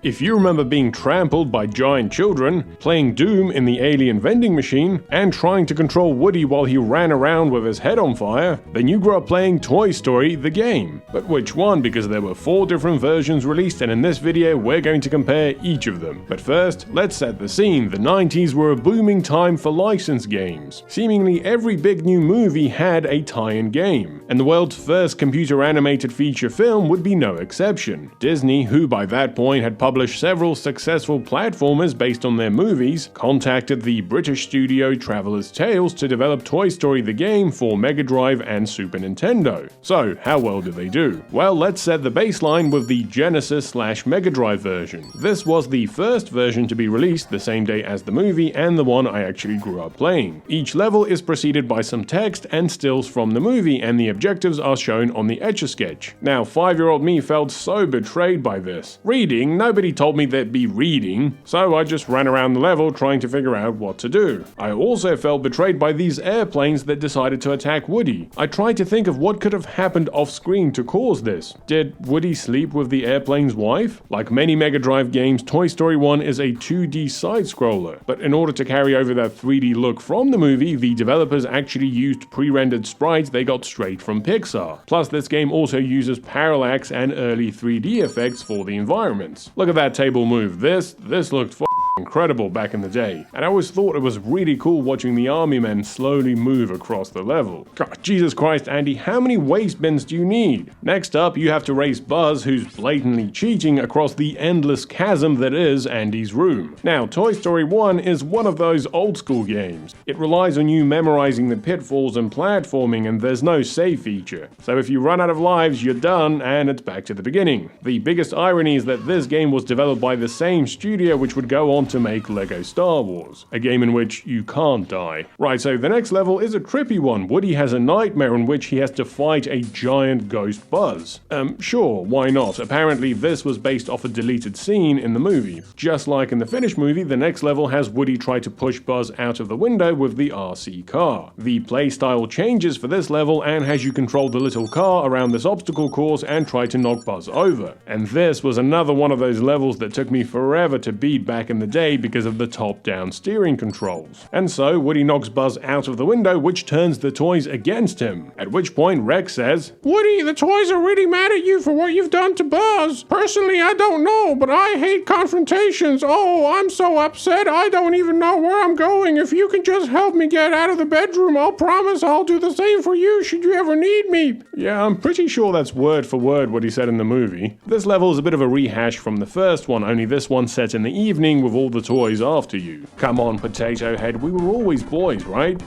If you remember being trampled by giant children, playing Doom in the alien vending machine, and trying to control Woody while he ran around with his head on fire, then you grew up playing Toy Story the game. But which one? Because there were 4 different versions released, and in this video we're going to compare each of them. But first, let's set the scene. The 90s were a booming time for licensed games. Seemingly every big new movie had a tie-in game, and the world's first computer animated feature film would be no exception. Disney, who by that point had published several successful platformers based on their movies, contacted the British studio Traveller's Tales to develop Toy Story the game for Mega Drive and Super Nintendo. So, how well did they do? Well, let's set the baseline with the Genesis/Mega Drive version. This was the first version to be released the same day as the movie, and the one I actually grew up playing. Each level is preceded by some text and stills from the movie, and the objectives are shown on the Etch-a-Sketch. Now, 5-year-old me felt so betrayed by this. Reading? Nobody told me there'd be reading, so I just ran around the level trying to figure out what to do. I also felt betrayed by these airplanes that decided to attack Woody. I tried to think of what could have happened off-screen to cause this. Did Woody sleep with the airplane's wife? Like many Mega Drive games, Toy Story 1 is a 2D side-scroller, but in order to carry over that 3D look from the movie, the developers actually used pre-rendered sprites they got straight from Pixar. Plus, this game also uses parallax and early 3D effects for the environments. Look at that table move. This looked incredible back in the day, and I always thought it was really cool watching the army men slowly move across the level. God, Jesus Christ, Andy, how many waste bins do you need? Next up, you have to race Buzz, who's blatantly cheating across the endless chasm that is Andy's room. Now, Toy Story 1 is one of those old school games. It relies on you memorizing the pitfalls and platforming, and there's no save feature. So if you run out of lives, you're done, and it's back to the beginning. The biggest irony is that this game was developed by the same studio which would go on to make Lego Star Wars, a game in which you can't die. Right, so the next level is a trippy one. Woody has a nightmare in which he has to fight a giant ghost Buzz. Sure, why not? Apparently this was based off a deleted scene in the movie. Just like in the finished movie, the next level has Woody try to push Buzz out of the window with the RC car. The playstyle changes for this level and has you control the little car around this obstacle course and try to knock Buzz over. And this was another one of those levels that took me forever to beat back in the day because of the top-down steering controls. And so Woody knocks Buzz out of the window, which turns the toys against him. At which point Rex says, "Woody, the toys are really mad at you for what you've done to Buzz. Personally, I don't know, but I hate confrontations. Oh, I'm so upset, I don't even know where I'm going. If you can just help me get out of the bedroom, I'll promise I'll do the same for you should you ever need me." Yeah, I'm pretty sure that's word for word what he said in the movie. This level is a bit of a rehash from the first one, only this one set in the evening with all the toys after you. Come on, Potato Head, we were always boys, right?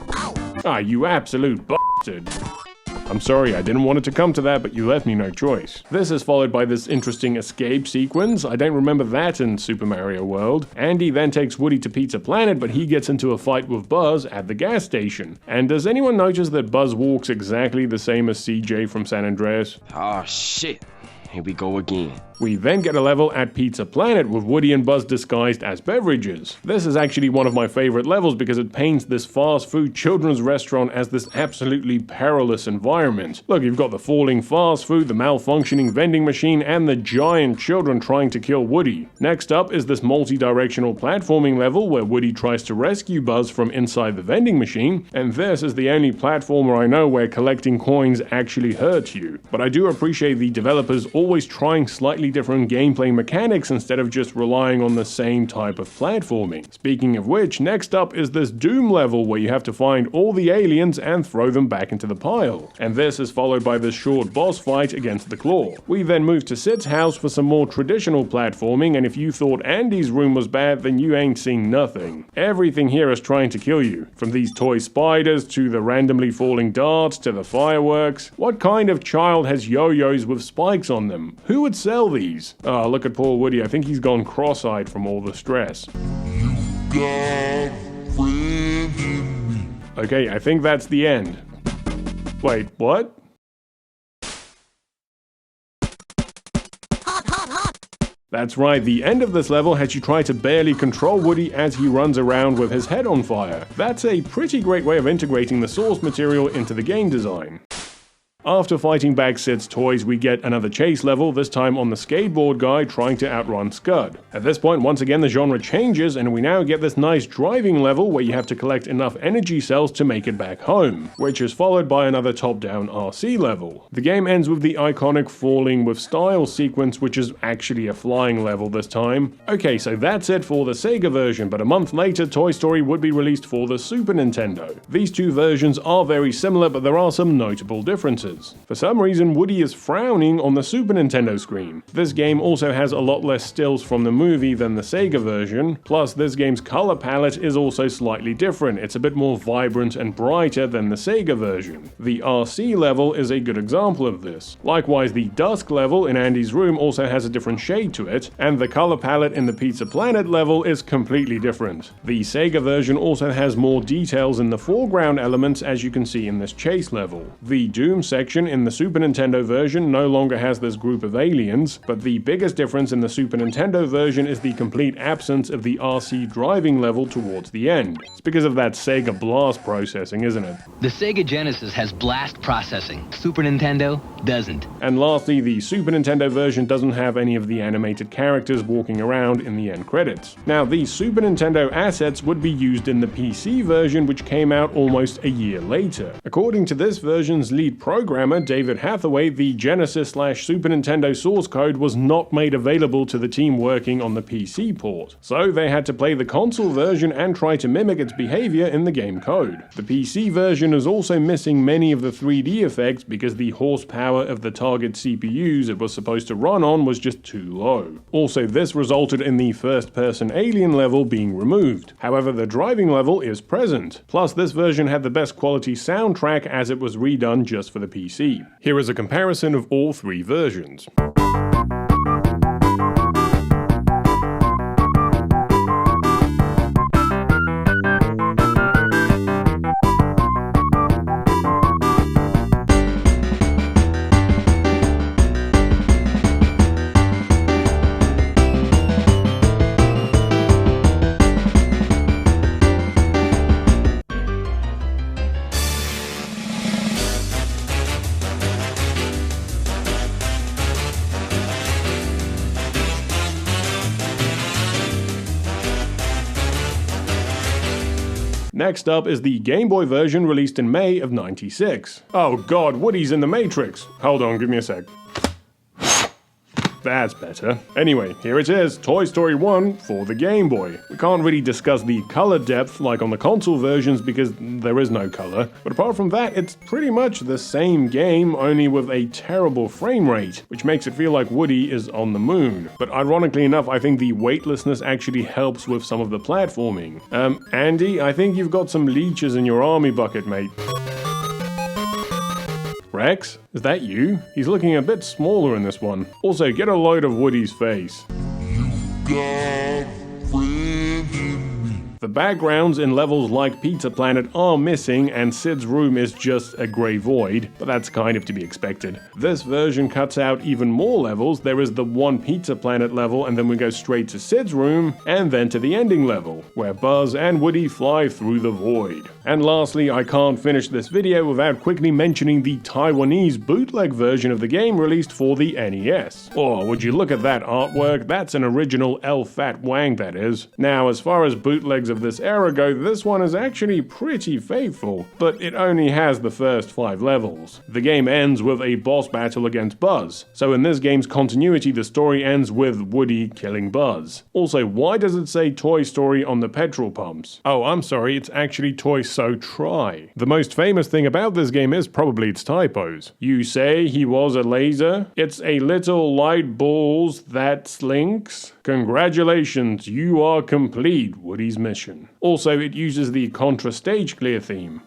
Ah, you absolute bastard. I'm sorry, I didn't want it to come to that, but you left me no choice. This is followed by this interesting escape sequence. I don't remember that in Super Mario World. Andy then takes Woody to Pizza Planet, but he gets into a fight with Buzz at the gas station. And does anyone notice that Buzz walks exactly the same as CJ from San Andreas? Oh shit, here we go again. We then get a level at Pizza Planet with Woody and Buzz disguised as beverages. This is actually one of my favorite levels because it paints this fast food children's restaurant as this absolutely perilous environment. Look, you've got the falling fast food, the malfunctioning vending machine, and the giant children trying to kill Woody. Next up is this multi-directional platforming level where Woody tries to rescue Buzz from inside the vending machine, and this is the only platformer I know where collecting coins actually hurts you. But I do appreciate the developers always trying slightly different gameplay mechanics instead of just relying on the same type of platforming. Speaking of which, next up is this Doom level where you have to find all the aliens and throw them back into the pile. And this is followed by this short boss fight against the Claw. We then move to Sid's house for some more traditional platforming, and if you thought Andy's room was bad, then you ain't seen nothing. Everything here is trying to kill you. From these toy spiders to the randomly falling darts to the fireworks. What kind of child has yo-yos with spikes on them? Who would sell these? Oh, look at poor Woody. I think he's gone cross-eyed from all the stress. Okay, I think that's the end. Wait, what? That's right, the end of this level has you try to barely control Woody as he runs around with his head on fire. That's a pretty great way of integrating the source material into the game design. After fighting back Sid's toys, we get another chase level, this time on the skateboard guy trying to outrun Scud. At this point, once again, the genre changes, and we now get this nice driving level where you have to collect enough energy cells to make it back home, which is followed by another top-down RC level. The game ends with the iconic falling with style sequence, which is actually a flying level this time. Okay, so that's it for the Sega version, but a month later, Toy Story would be released for the Super Nintendo. These two versions are very similar, but there are some notable differences. For some reason, Woody is frowning on the Super Nintendo screen. This game also has a lot less stills from the movie than the Sega version, plus this game's color palette is also slightly different. It's a bit more vibrant and brighter than the Sega version. The RC level is a good example of this. Likewise, the Dusk level in Andy's room also has a different shade to it, and the color palette in the Pizza Planet level is completely different. The Sega version also has more details in the foreground elements, as you can see in this chase level. The Doom section in the Super Nintendo version no longer has this group of aliens, but the biggest difference in the Super Nintendo version is the complete absence of the RC driving level towards the end. It's because of that Sega Blast processing, isn't it? The Sega Genesis has blast processing. Super Nintendo doesn't. And lastly, the Super Nintendo version doesn't have any of the animated characters walking around in the end credits. Now, these Super Nintendo assets would be used in the PC version, which came out almost a year later. According to this version's lead programmer, David Hathaway, the Genesis/Super Nintendo source code was not made available to the team working on the PC port, so they had to play the console version and try to mimic its behavior in the game code. The PC version is also missing many of the 3D effects because the horsepower of the target CPUs it was supposed to run on was just too low. Also, this resulted in the first-person alien level being removed. However, the driving level is present. Plus, this version had the best quality soundtrack as it was redone just for the PC. Here is a comparison of all three versions. Next up is the Game Boy version released in May of '96. Oh god, Woody's in the Matrix! Hold on, give me a sec. That's better. Anyway, here it is, Toy Story 1 for the Game Boy. We can't really discuss the color depth like on the console versions because there is no color, but apart from that, it's pretty much the same game, only with a terrible frame rate, which makes it feel like Woody is on the moon. But ironically enough, I think the weightlessness actually helps with some of the platforming. Andy, I think you've got some leeches in your army bucket, mate. Rex, is that you? He's looking a bit smaller in this one. Also, get a load of Woody's face. The backgrounds in levels like Pizza Planet are missing, and Sid's room is just a grey void, but that's kind of to be expected. This version cuts out even more levels. There is the one Pizza Planet level, and then we go straight to Sid's room, and then to the ending level, where Buzz and Woody fly through the void. And lastly, I can't finish this video without quickly mentioning the Taiwanese bootleg version of the game released for the NES. Oh, would you look at that artwork? That's an original El Fat Wang, that is. Now, as far as bootlegs of this era go, this one is actually pretty faithful, but it only has the first 5 levels. The game ends with a boss battle against Buzz, so in this game's continuity the story ends with Woody killing Buzz. Also, why does it say Toy Story on the petrol pumps? Oh, I'm sorry, it's actually Toy So Try. The most famous thing about this game is probably its typos. You say he was a laser? It's a little light balls that slinks? Congratulations, you are complete Woody's mission. Also, it uses the Contra Stage Clear theme.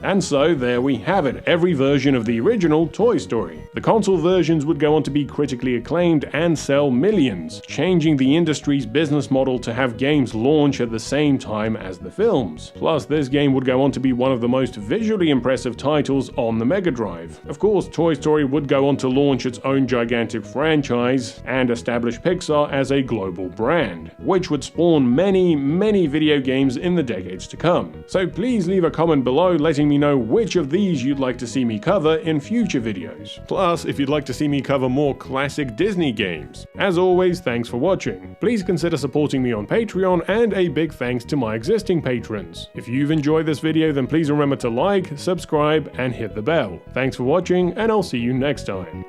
And so there we have it, every version of the original Toy Story. The console versions would go on to be critically acclaimed and sell millions, changing the industry's business model to have games launch at the same time as the films. Plus, this game would go on to be one of the most visually impressive titles on the Mega Drive. Of course, Toy Story would go on to launch its own gigantic franchise and establish Pixar as a global brand, which would spawn many, many video games in the decades to come. So please leave a comment below letting me me know which of these you'd like to see me cover in future videos. Plus, if you'd like to see me cover more classic Disney games. As always, thanks for watching. Please consider supporting me on Patreon, and a big thanks to my existing patrons. If you've enjoyed this video, then please remember to like, subscribe, and hit the bell. Thanks for watching, and I'll see you next time.